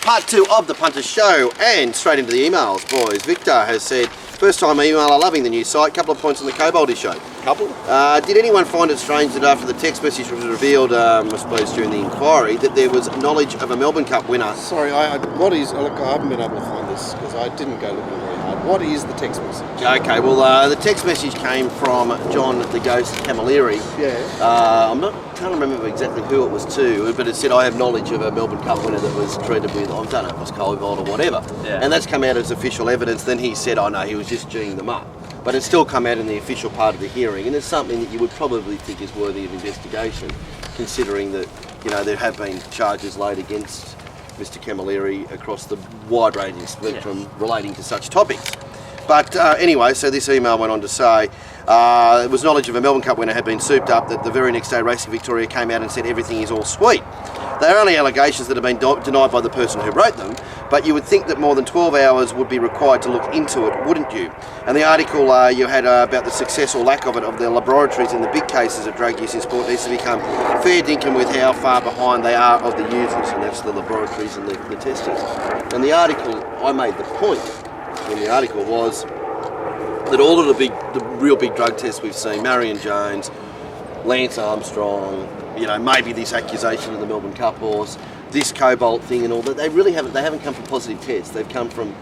part 2 of the Punters show, and straight into the emails, boys. Victor has said, first time emailer, loving the new site. Couple of points on the Cobalt issue. Couple? Did anyone find it strange that after the text message was revealed, I suppose during the inquiry, that there was knowledge of a Melbourne Cup winner? Sorry, what is... Look, I haven't been able to find this because I didn't go looking very hard. What is the text message? Okay, well, the text message came from John the Ghost Camilleri. Yeah. Can't remember exactly who it was to, but it said, I have knowledge of a Melbourne Cup winner that was treated with, I don't know if it was Cobalt or whatever. Yeah. And that's come out as official evidence. Then he said, oh no, he was just G'ing them up. But it's still come out in the official part of the hearing, and it's something that you would probably think is worthy of investigation, considering that, you know, there have been charges laid against Mr. Camilleri across the wide-ranging spectrum relating to such topics. But anyway, so this email went on to say, it was knowledge of a Melbourne Cup winner had been souped up that the very next day Racing Victoria came out and said everything is all sweet. They are only allegations that have been denied by the person who wrote them, but you would think that more than 12 hours would be required to look into it, wouldn't you? And the article you had about the success or lack of it of the laboratories in the big cases of drug use in sport needs to become fair dinkum with how far behind they are of the users, and that's the laboratories and the testers. And the article, I made the point in the article was that all of the real big drug tests we've seen, Marion Jones, Lance Armstrong, you know, maybe this accusation of the Melbourne Cup horse, this Cobalt thing and all that, they haven't come from positive tests, they've come from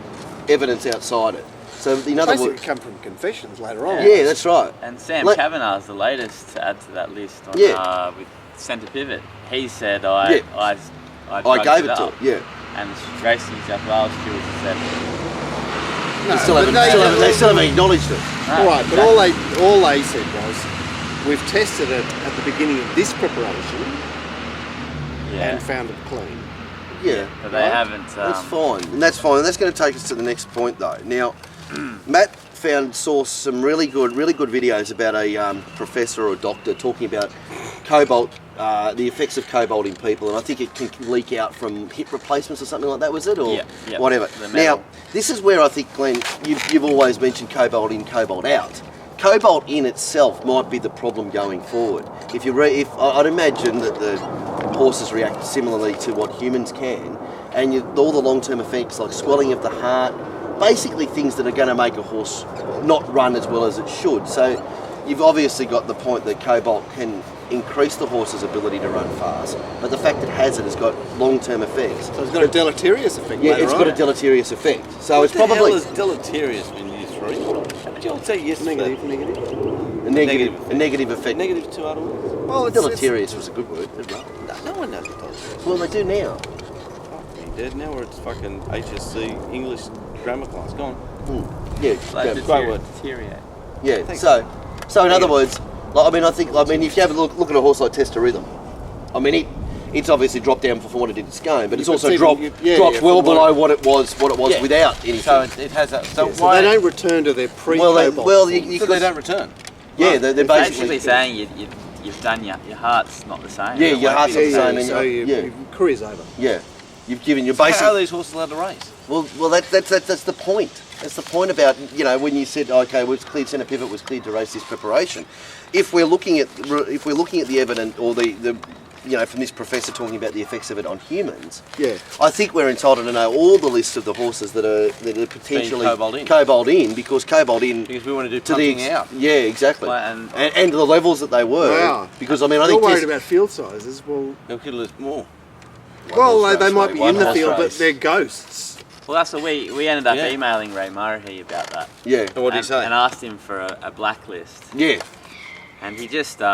evidence outside it. So in other words, come from confessions later on. Yeah, that's right. And Sam Kavanagh's the latest to add to that list on, with Centre Pivot. He said, I gave it to him, yeah. And Racing New South Wales stewards said, no, they still haven't acknowledged it. No, all right, exactly. But all they said was, we've tested it at the beginning of this preparation and found it clean. Yeah, but they haven't. That's fine, and that's fine. And that's going to take us to the next point, though. Now, Matt sourced some really good videos about a professor or a doctor talking about Cobalt, the effects of Cobalt in people, and I think it can leak out from hip replacements or something like that, was it? Or whatever. Now, this is where I think, Glenn, you've always mentioned Cobalt in, Cobalt out. Cobalt in itself might be the problem going forward. I'd imagine that the horses react similarly to what humans can, and all the long-term effects like swelling of the heart, basically things that are going to make a horse not run as well as it should. So you've obviously got the point that Cobalt can increase the horse's ability to run fast, but the fact it has long-term effects. So it's got a deleterious effect. Yeah, it's got a deleterious effect. So what it's probably... What the hell is deleterious when you use three? Would you all say yes? Negative. A negative effect. Negative two other words? Well, deleterious was a good word. No one knows what deleterious. Well, they do now. Fuck me, dead. Now we're at fucking HSC English grammar class. Go on. Yeah, great word. Deteriorate. Yeah. So in other words, like, I mean, if you have a look at a horse like Testa Rhythm, I mean, it's obviously dropped down from what it did at Scone, but it's also dropped well below what it was without anything. So it has that. So why they don't return to their pre-Cobalt? So they don't return. Yeah, they're basically saying you've done your heart's not the same. Yeah, your heart's not the same. So your career's over. Yeah, you've given your so basic. How are these horses allowed to race? Well, that's the point. That's the point about, you know, when you said, okay, well, it's cleared, Centre Pivot was cleared to race this preparation. If we're looking at the evidence or the you know, from this professor talking about the effects of it on humans, I think we're entitled to know all the list of the horses that are potentially Cobalt in, because we want to do punting out. Yeah, exactly. Well, and the levels that they were. Wow. Because I mean, I think think worried about field sizes. Well, they'll kill us more. Well, they might be in the field, but they're ghosts. Well, that's what we ended up emailing Ray Murray about that. Yeah. And what did he say? And asked him for a blacklist. Yeah. And he just, you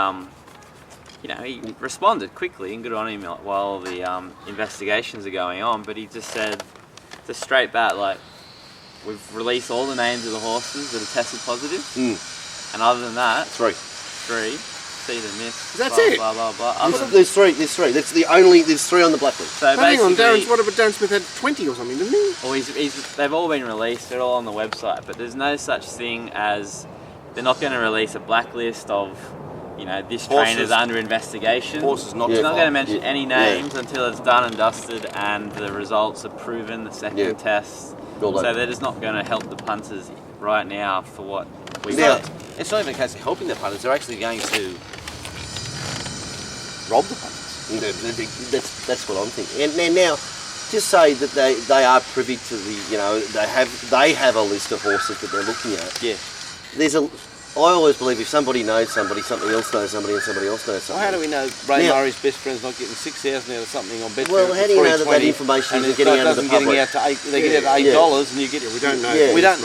know, he responded quickly and good on him while the investigations are going on. But he just said, just straight back, like, we've released all the names of the horses that are tested positive. And other than that, three. See the miss. That's it. Blah blah blah. There's three. That's the only. There's three on the blacklist. So hang on, Darren Smith had 20 or something, didn't he? Well, they've all been released. They're all on the website, but there's no such thing as they're not going to release a blacklist of, you know, this trainer's under investigation. Horses not. It's not going to mention any names until it's done and dusted and the results are proven. The second test. So they're just not going to help the punters right now for what we want. It's not even a case of helping the punters. They're actually going to rob the punters. That's what I'm thinking. And now, just say that they are privy to the, they have a list of horses that they're looking at. Yeah. I always believe if somebody knows somebody, somebody else knows somebody, and somebody else knows somebody. Well, how do we know Ray Murray's best friend's not getting 6,000 out of something on Betfair? Well, how do you know that information isn't getting out of the public? They get out to $8 and you get it. We don't know. Yeah. We don't.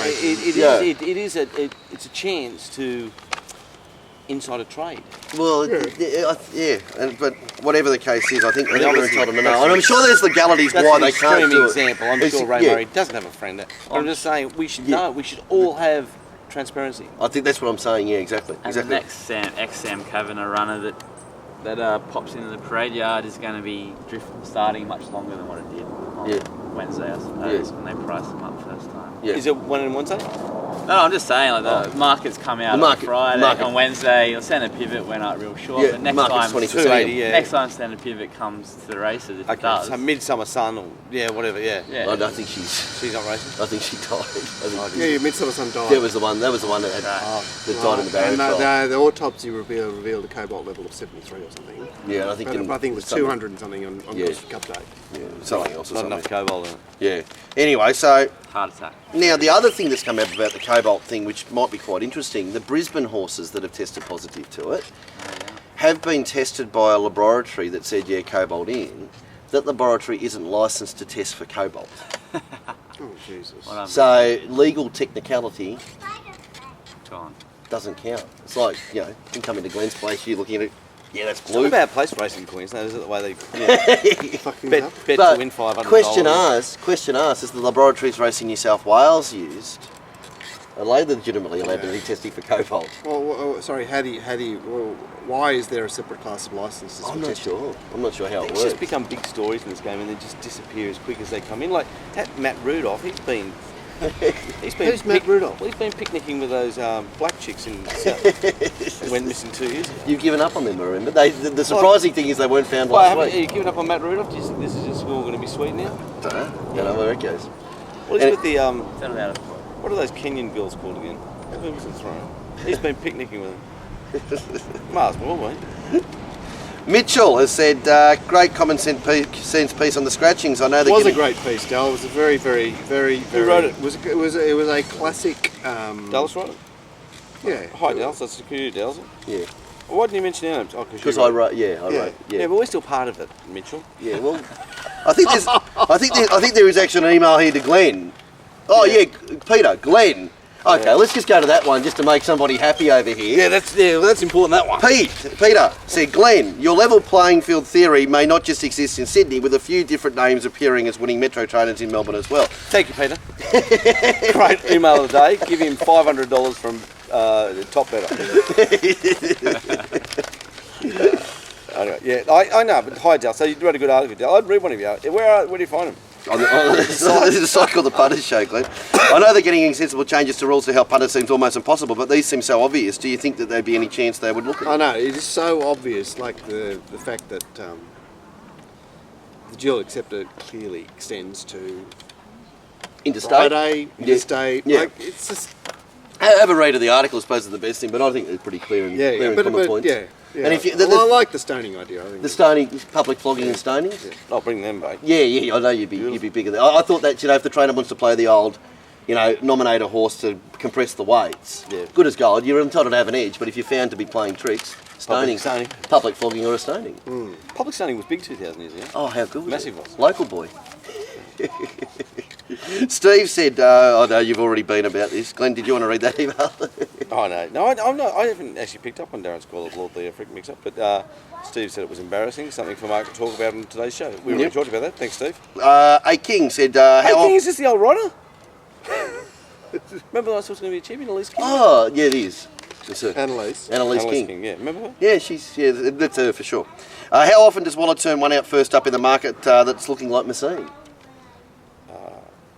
It's a chance to insider trade. Well, but whatever the case is, I think we're entitled to know. And I'm sure there's legalities why they can't do it. Example. I'm sure Ray Murray doesn't have a friend. But I'm just saying we should know. We should all have transparency. I think that's what I'm saying. Yeah, exactly. And the next Sam Kavanagh runner that pops into the parade yard is going to be starting much longer than what it did on Wednesday, I suppose, when they priced them up first time. Yeah. Is it 1 in Wednesday? No, I'm just saying, the market's come out on Friday. On Wednesday, the centre pivot went up real short. Yeah, but next time centre pivot comes to the races, if it does. So Midsummer Sun, or whatever. Yeah. I don't think she's not racing. I think she died. Midsummer Sun died. That was the one that had that died in the barrier trial. And the autopsy revealed a cobalt level of 73 or something. Yeah, I think it was 200 and something on Cup Day. Yeah, something else. Not enough cobalt in it. Yeah. Anyway, so heart attack. Now the other thing that's come out about the cobalt thing, which might be quite interesting, the Brisbane horses that have tested positive to it have been tested by a laboratory that said cobalt in. That laboratory isn't licensed to test for cobalt. Oh Jesus! So legal technicality Gone. doesn't count. It's like you come into Glenn's place, you're looking at it. Yeah, that's It's blue. not about place racing in Queensland, is it? The way they bet But to win $500. Question asked: is the laboratories Racing New South Wales used? Are they legitimately allowed to be testing for cobalt? Well, sorry. Why is there a separate class of licenses? I'm not sure how it It's works. just become big stories in this game, and they just disappear as quick as they come in. Like that Matt Rudolph, he's been Who's Matt Rudolph? Well, he's been picnicking with those black chicks in South. Went missing 2 years ago. You've given up on them, I remember. The surprising thing is they weren't found Well, last week. have you given up on Matt Rudolph? Do you think this is just all going to be sweet now? Don't know where it goes. Well, he's with the Settle out of what are those Kenyan girls called again? Who was it thrown? He's been picnicking with them. Mars more, mate. Mitchell has said, great common sense piece on the scratchings. I know It was a great piece, Dal. It was a very, very, very, very... Who wrote it? It was a classic... Dallas wrote it? Yeah. Hi, Dallas. That's security, Dallas. Yeah. Well, why didn't you mention our names? Oh, Because I wrote, I wrote. Yeah, but we're still part of it, Mitchell. Yeah, well, I think there is actually an email here to Glenn. Oh yeah, Peter, Glenn. Okay, let's just go to that one just to make somebody happy over here. Yeah, that's important, that one. Peter said, Glenn, your level playing field theory may not just exist in Sydney, with a few different names appearing as winning Metro trainers in Melbourne as well. Thank you, Peter. Great email of the day. Give him $500 from Top Better. Anyway, yeah, I know, but hi, Dal. So you wrote a good article, Dal. I'd read one of you. Where do you find him? On the site called the Punters Show, Glenn. I know they're getting sensible changes to rules to help punters seems almost impossible, but these seem so obvious. Do you think that there'd be any chance they would look at it? I know, it is so obvious, like the fact that the dual acceptor clearly extends to Interstate? Friday, interstate. Yeah. Like, it's just... Have a read of the article, I suppose, is the best thing, but I think it's pretty clear and common points. Yeah. And if you, I like the stoning idea. I think the stoning, public flogging and stoning. Yeah. I'll bring them, mate. Yeah. I know you'd be bigger than. I thought that if the trainer wants to play the old, nominate a horse to compress the weights. Yeah. Good as gold. You're entitled to have an edge, but if you're found to be playing tricks, stoning, public flogging or a stoning. Public stoning was big 2,000 years ago. Oh, how good! Massive was. Local boy. Steve said, "I know you've already been about this." Glenn, did you want to read that email? Oh no, I'm not. I haven't actually picked up on Darren's call of Lord the Freak mix-up, but Steve said it was embarrassing. Something for Mark to talk about on today's show. We already talked about that. Thanks, Steve. A King said, "How King, is this the old rider? Remember I was going to be a champion, Elise King? Oh, yeah, it is. Annalise King. Yeah, remember her? Yeah, that's her for sure. How often does Waller turn one out first up in the market that's looking like Messine?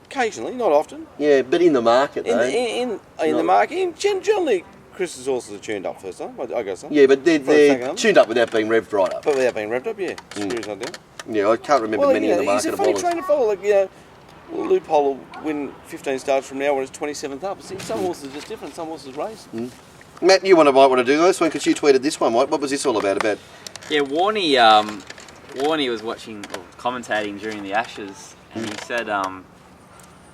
Occasionally, not often. Yeah, but in the market, though. In the market, generally, Chris's horses are tuned up first time. I guess so. Yeah, but they're tuned up without being revved right up. But without being revved up, yeah. Screws not down. Yeah, I can't remember many in the market of He's a funny Wallers. trainer to follow. Loophole will win 15 starts from now when it's 27th up. See, some horses are just different. Some horses race. Matt, you might want to do this one because you tweeted this one, Mike. What was this all about? Yeah, Warney Warney was watching or commentating during the Ashes, and he said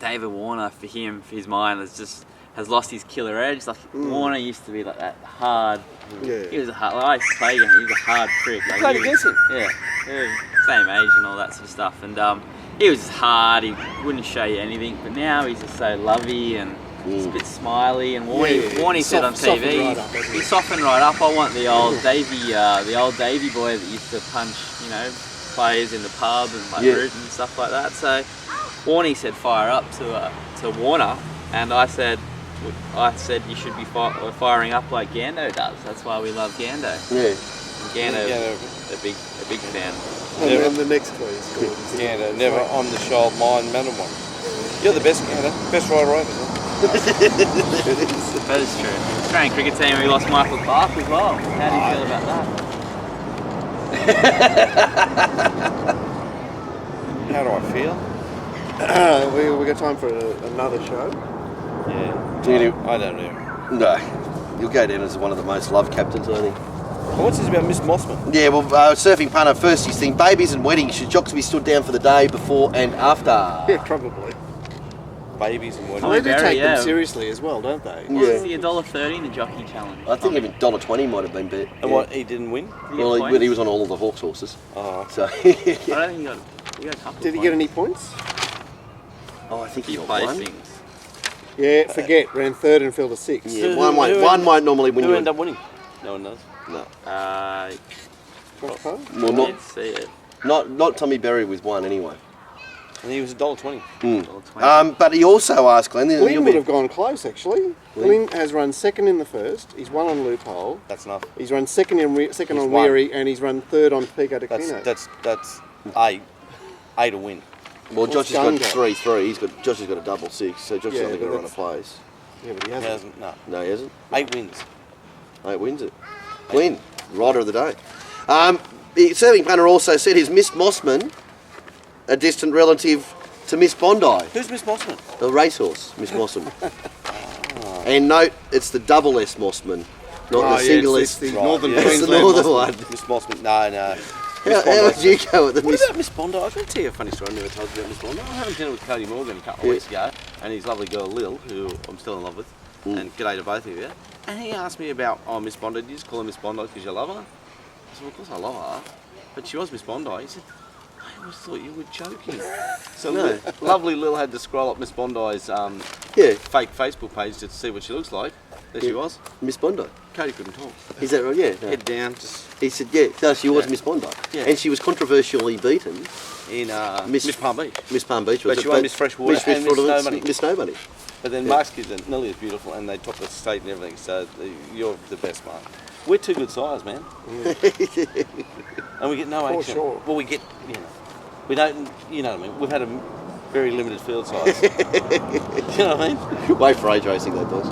David Warner, for his mind, has lost his killer edge. Like Warner used to be like that hard. Yeah. He was a hard. Like, I used to play against him. He was a hard prick. Like, Played against him. Yeah, same age and all that sort of stuff. And he was just hard. He wouldn't show you anything. But now he's just so lovey and he's a bit smiley. And Warney said on TV, he softened right up. I want the old Davy boy that used to punch, players in the pub and like root and stuff like that. So Warney said fire up to Warner, and I said you should be firing up like Gando does. That's why we love Gando. Yeah. Gando, a big fan. And the next one is called. Gando, never on the shoulder, mind, man of one. You're the best Gando, best rider over. That is true. Australian cricket team, we lost Michael Clarke as well. How do you feel about that? How do I feel? We got time for another show. Yeah. I don't know. No. You'll go down as one of the most loved captains, I think. Well, what's this about Miss Mossman? Yeah, well, surfing punter, first his thing, babies and weddings, should jocks be stood down for the day before and after? Yeah, probably. Babies and Well, weddings. they do take them seriously as well, don't they? What was the $1.30 in the jockey challenge? I think even $1.20 might have been bet. And what, he didn't win? Well, he was on all of the Hawks horses. Oh. So, I don't think he got a couple. Did he get any points? I think he got plays one. things? Yeah, forget. Ran third and fell to sixth. Yeah, one might normally win Who you. ended up winning? No one knows. No. Josh Poe? Well, Let's see it. not Tommy Berry with one anyway. And he was $1.20. $1.20. But he also asked Glenn. Glenn would have gone close, actually. Glenn has run second in the first. He's won on Loophole. That's enough. He's run second on He's Weary, and he's run third on Pico de Quino. That's eight to win. Well, Josh has got Gunga? 3-3. Josh has got a double six, so Josh is only going to run a place. Yeah, but he He hasn't. hasn't. No. No, he hasn't. 8 wins. 8 wins it. Glenn, rider of the day. The serving punter also said his Miss Mossman, a distant relative to Miss Bondi, Who's Miss Mossman? a racehorse, Miss Mossman. And note, it's the double S Mossman, not the single it's S. the Right, Northern yeah. It's the Queensland northern Mossman. one. Miss Mossman. No. How would you go with the What Miss? about Miss Bondi? I can tell you a funny story I never told you about Miss Bondi. I was having dinner with Cody Morgan a couple of weeks ago, and his lovely girl Lil, who I'm still in love with, and g'day to both of you. And he asked me about, Miss Bondi, did you just call her Miss Bondi because you love her? I said, well, of course I love her, but she was Miss Bondi. He said, I always thought you were joking. So No. lovely Lil had to scroll up Miss Bondi's fake Facebook page to see what she looks like. There she was. Miss Bondi. Cody couldn't talk. Is that right? Yeah. No. Head down, just He said, yeah. No, she was Yeah. Miss Bondi. Yeah. And she was controversially beaten. in Miss- Miss Palm Beach. Miss Palm Beach was But it? she won Miss Freshwater and Miss Freshwater, Snowbunny. Miss Snowbunny. But then Mark's kids are nearly as beautiful, and they top the state and everything. So you're the best, Mark. We're two good size, man, and we get no For action. sure. Well, we get, we don't, what I mean. We've had a very limited field size. You know what I mean? Wait for age racing, that does.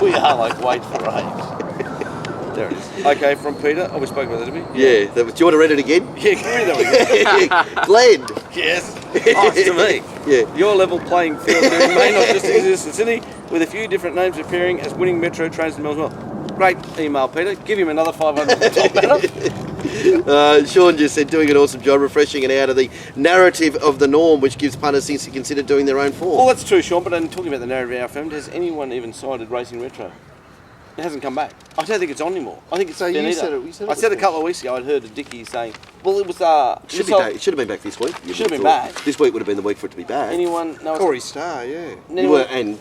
We are like wait for age. There it is. Okay, from Peter. Oh, we spoke about that, didn't we? Yeah. Do you want to read it again? Yeah, give me that one. Glenn. Yes. Oh, it's to me. Yeah. Your level playing field may not just exist in Sydney, with a few different names appearing as winning Metro trains in Melbourne as well. Great email, Peter. Give him another 500 for top banner. Sean just said, doing an awesome job refreshing it out of the narrative of the norm, which gives punters things to consider doing their own form. Well, that's true, Sean, but in talking about the narrative of our film, has anyone even cited Racing Retro? It hasn't come back. I don't think it's on anymore. I think it's So you Benita. said it- you said it I said was a couple of weeks ago, I'd heard a Dickie saying, well, it was... Should have been back this week. You Should have been would have thought. back. This week would have been the week for it to be back. Anyone know? Corey Starr, yeah. You were, and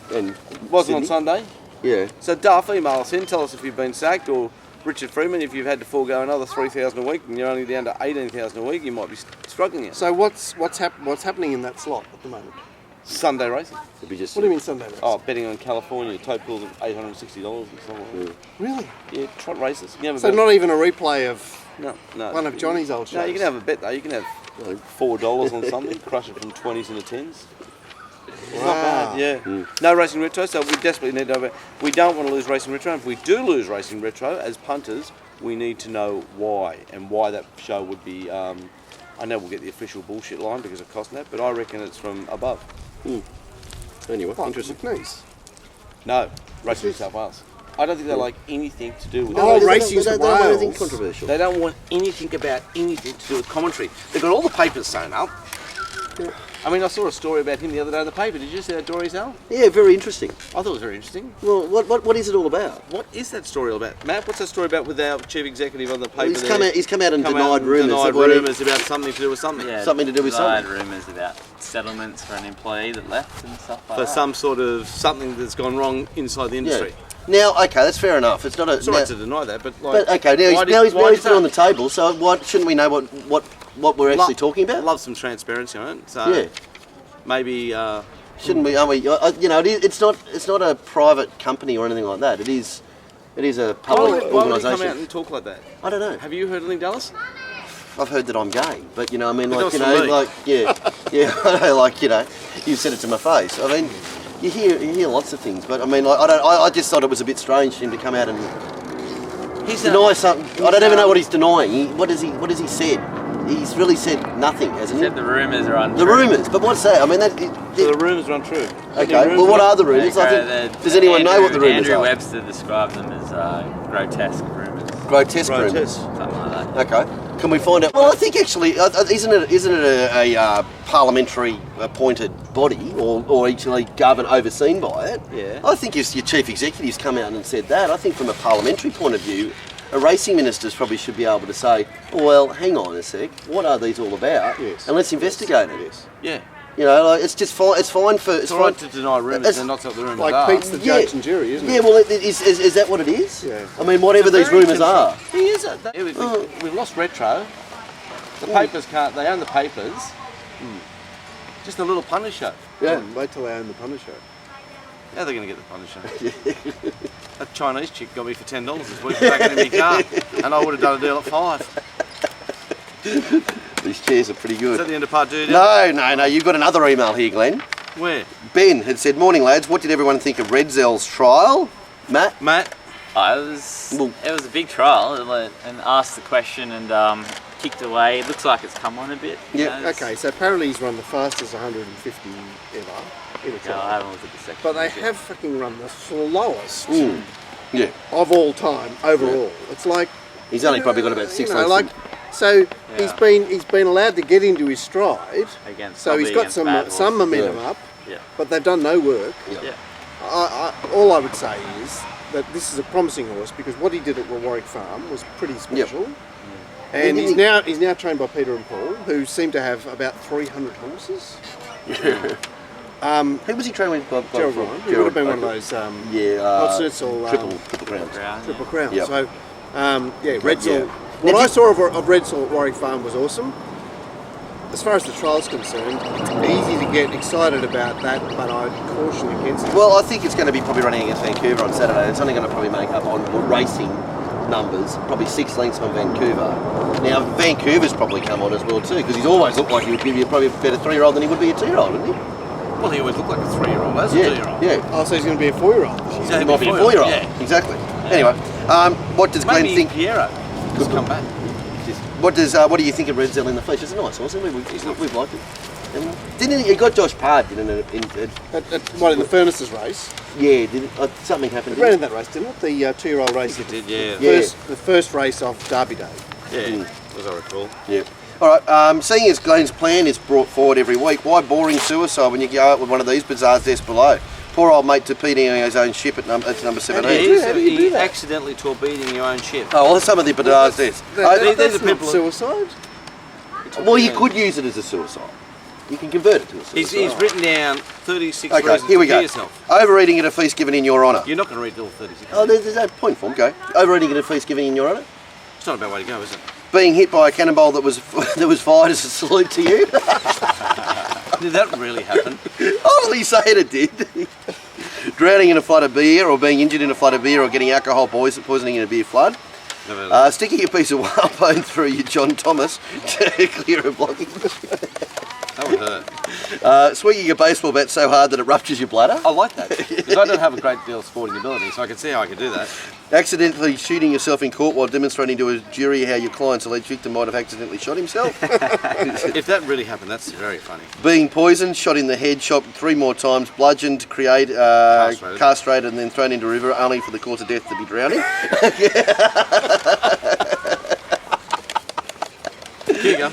wasn't on Sydney. Sunday. Yeah. So Duff, email us in, tell us if you've been sacked, or Richard Freeman, if you've had to forego another 3,000 a week and you're only down to 18,000 a week, you might be struggling here. So what's happening in that slot at the moment? Sunday racing. It'd be just. What do you mean Sunday race? Oh, betting on California, tote pools of $860 and stuff like that. Really? Yeah, trot races. You can have a So bet. not even a replay of No. one of Johnny's old shows? No, you can have a bet though. You can have $4 on something, crush it from 20s into 10s. It's not bad, yeah. No Racing Retro, so we desperately need to know. We don't want to lose Racing Retro. If we do lose Racing Retro, as punters, we need to know why, and why that show would be. I know we'll get the official bullshit line because of cost net, but I reckon it's from above. Anyway, What, interesting. McNeese? No, Racing New South Wales. I don't think they like anything to do with Oh, it. racing's they don't want anything Wales. controversial. They don't want anything about anything to do with commentary. They've got all the papers sewn up. I mean, I saw a story about him the other day in the paper. Did you see that, Dory Al? Yeah, very interesting. I thought it was very interesting. Well, what is it all about? What is that story all about? Matt, what's that story about with our chief executive on the paper? He's come out and denied rumours. Denied rumours about something to do with something. Yeah, Something to do with denied something. rumours about settlements for an employee that left and stuff like For that. some sort of something that's gone wrong inside the industry. Now, okay, that's fair enough. It's not a. It's all right to deny that, but like... But okay, now he's put it on the table. So why shouldn't we know what we're actually talking about? Love some transparency on it. So Yeah. maybe... Shouldn't we? It's not a private company or anything like that. It is a public why would he come out organisation. and talk like that? I don't know. Have you heard anything, Dallas? I've heard that I'm gay, but I mean, But like, that's for me. like, yeah, I know, like, you said it to my face. I mean, you hear lots of things, but I mean, like, I just thought it was a bit strange for him to come out and deny something. I don't even know what he's denying. What has he said? He's really said nothing, hasn't he? Said the rumours are untrue. The rumours, but what's that? I mean, So the rumours are untrue. okay. Well, what are the rumours? Does anyone know what the rumours Andrew are? Webster described them as grotesque rumours. Grotesque rumours. Something like that. Okay. Can we find out? Well, I think actually, isn't it a parliamentary appointed body or actually governed, overseen by it? Yeah. I think if your chief executive's come out and said that, I think from a parliamentary point of view, a racing ministers probably should be able to say, well, hang on a sec, what are these all about? Yes. And let's investigate it. Yes. Yeah. Like, it's just fine. It's fine for. It's all right to deny rumours It's- and not tell the rumours Like are. Pete's the judge and jury, isn't it? Yeah, well, is that what it is? Yeah. I mean, whatever these Very rumours are. He is. We've lost retro. The papers can't. They own the papers. Just a little punter show. Yeah. Wait till they own the Punisher. How are they going to get the punter show? That Chinese chick got me for $10 this week back in my car, and I would have done a deal at $5. These chairs are pretty Is good. that the end of part 2? No. You've got another email here, Glenn. Where? Ben had said, "Morning, lads. What did everyone think of Redzell's trial?" Matt. Matt? It was a big trial and asked the question and kicked away. It looks like it's come on a bit. Yeah. Okay, so apparently he's run the fastest 150 ever in a No, I trial. haven't looked at the second. But they one yet. have fucking run the slowest Yeah. of all time overall. It's like He's only probably got about 6 lengths. like so he's been allowed to get into his stride. Against So he's probably got against bad some horses. momentum Yeah. up, Yeah. but they've done no work. Yeah. All I would say is that this is a promising horse because what he did at Warwick Farm was pretty special. And Didn't he's now trained by Peter and Paul, who seem to have about 300 horses. Who was he training with? Gerald Ryan, who would have been one of those Hodgson's or triple crowns. Brown, Triple yeah. Crown. Yep. So, Redzell. Yeah. What Now, I saw of Redzell at Warwick Farm was awesome. As far as the trial's concerned, it's easy to get excited about that, but I'd caution against it. Well, I think it's going to be probably running against Vancouver on Saturday. It's only going to probably make up on racing numbers, probably 6 lengths on Vancouver. Now, Vancouver's probably come on as well too, because he's always looked like he would give you probably a better 3-year-old than he would be a 2-year-old, wouldn't he? Well, he always looked like a 3-year-old. That's a 2-year-old. Yeah. Oh, so he's going to be a 4-year-old. So He might be a 4-year-old. Yeah. Exactly. Anyway, what does Glenn Maybe think? Piero has come back. What do you think of Redzell in the flesh? It's a nice horse, isn't it? We've liked it. Didn't he got Josh Pard in the In the Furnaces race? yeah? Something happened? It ran in that race, didn't it? The 2-year-old race. It did, yeah. Yeah. The first race of Derby Day. Yeah, as I recall. Yeah. All right. Seeing as Glenn's plan is brought forward every week, why boring suicide when you go out with one of these bazaars just below? Poor old mate torpedoing his own ship at number 17. How do you do He that? accidentally torpedoing your own ship. Oh, well, some of the bazaars this. That's these are not people- suicide. Well, you could use it as a suicide. You can convert it to a suicide. He's written down 36 Okay, reasons here we to go. kill yourself. Overeating at a feast given in your honour. You're not going to read all 36. Oh, there's no point for him. Go. Overeating at a feast given in your honour. It's not a bad way to go, is it? Being hit by a cannonball that was fired as a salute to you. Did that really happen? Honestly saying it did. Drowning in a flood of beer, or being injured in a flood of beer, or getting alcohol poisoning in a beer flood. Sticking a piece of whalebone through your John Thomas to clear a blockage. That would hurt. Swinging a baseball bat so hard that it ruptures your bladder. I like that because I don't have a great deal of sporting ability, so I can see how I can do that. Accidentally shooting yourself in court while demonstrating to a jury how your client's alleged victim might have accidentally shot himself. If that really happened, that's very funny. Being poisoned, shot in the head, shot 3 more times, bludgeoned, castrated, and then thrown into a river, only for the cause of death to be drowning. Here you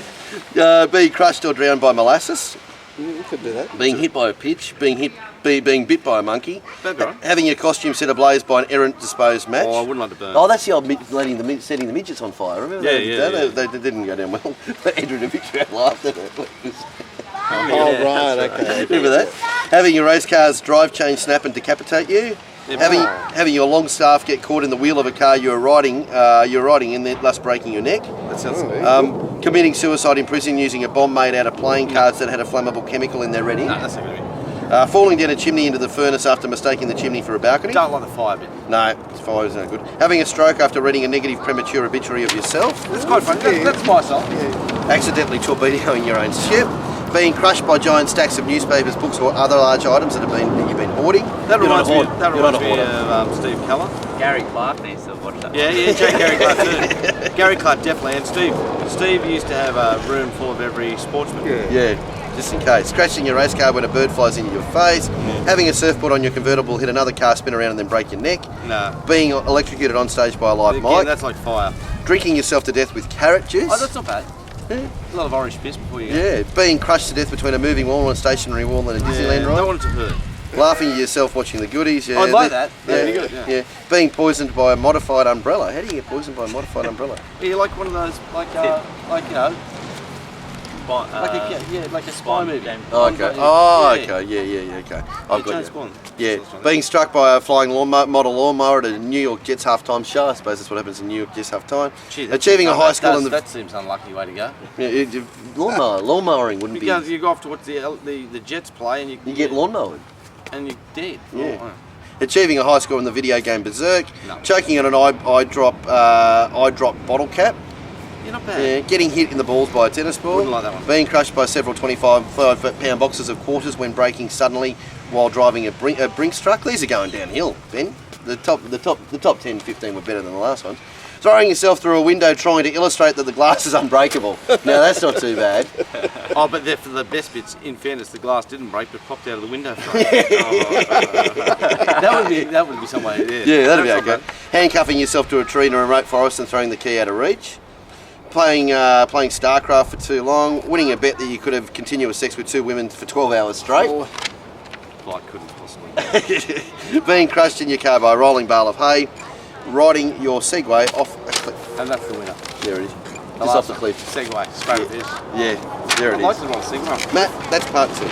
go. Being crushed or drowned by molasses. You could do that. Being hit by a pitch. Being bit by a monkey. That'd be right. Having your costume set ablaze by an errant disposed match. Oh, I wouldn't like to burn. Oh, that's the old setting the midgets on fire. Remember that? Yeah. They didn't go down well. Andrew and a picture out laughed at it. Oh, right, okay. Remember that? Having your race car's drive chain snap and decapitate you. Yeah. Having your long staff get caught in the wheel of a car you're riding in, thus breaking your neck. That sounds good. Committing suicide in prison using a bomb made out of playing cards that had a flammable chemical in their ready. No, that's not going to be. Falling down a chimney into the furnace after mistaking the chimney for a balcony. Don't like the fire bit. No, fire is no good. Having a stroke after reading a negative premature obituary of yourself. That's quite fun. That's my song. Accidentally torpedoing your own ship. Being crushed by giant stacks of newspapers, books, or other large items that you've been hoarding. That reminds me hoarder. of Steve Keller. Gary Clark needs to watch that. Yeah, Gary Clark too. Gary Clark definitely, and Steve used to have a room full of every sportsman. Yeah, just in case. Scratching your race car when a bird flies into your face. Having a surfboard on your convertible hit another car, spin around and then break your neck. No. Being electrocuted on stage by a live Again, mic. that's like fire. Drinking yourself to death with carrot juice. Oh, that's not bad. A lot of orange piss before you go. Yeah, being crushed to death between a moving wall and a stationary wall and a Disneyland ride. Don't want it to hurt. Laughing at yourself watching the goodies. Yeah, I'd like that. That'd be good. Yeah. Being poisoned by a modified umbrella. How do you get poisoned by a modified umbrella? Yeah, like one of those, like you know, like a spy movie. Oh, okay. Yeah. Okay. I've got James you. Bond. Yeah, being struck by a flying model lawnmower at a New York Jets halftime show. I suppose that's what happens in New York Jets halftime. Achieving a high score in the that seems unlucky way to go. lawnmowing wouldn't be. You go off to watch the Jets play and You get lawnmowed. and you're dead. Yeah. Oh, wow. Achieving a high score in the video game Berserk. No. Choking on an eye drop bottle cap. You're not bad. Yeah, getting hit in the balls by a tennis ball. Wouldn't like that one. Being crushed by several 25-pound boxes of quarters when braking suddenly while driving a Brinks truck. These are going downhill, Ben. The top 10, 15 were better than the last ones. Throwing yourself through a window trying to illustrate that the glass is unbreakable. Now that's not too bad. Oh, but for the best bits, in fairness, the glass didn't break, but popped out of the window. That would be some way. Yeah, that'd be That's not okay. Handcuffing yourself to a tree in a remote forest and throwing the key out of reach. Playing StarCraft for too long. Winning a bet that you could have continuous sex with 2 women for 12 hours straight. Well, I couldn't possibly. Being crushed in your car by a rolling bale of hay. Riding your Segway off a cliff. And that's the winner. There it is. Just off the cliff. Segway, straight fish. Yeah, there it I'd like is. to ride a Segway. Matt, that's part 2.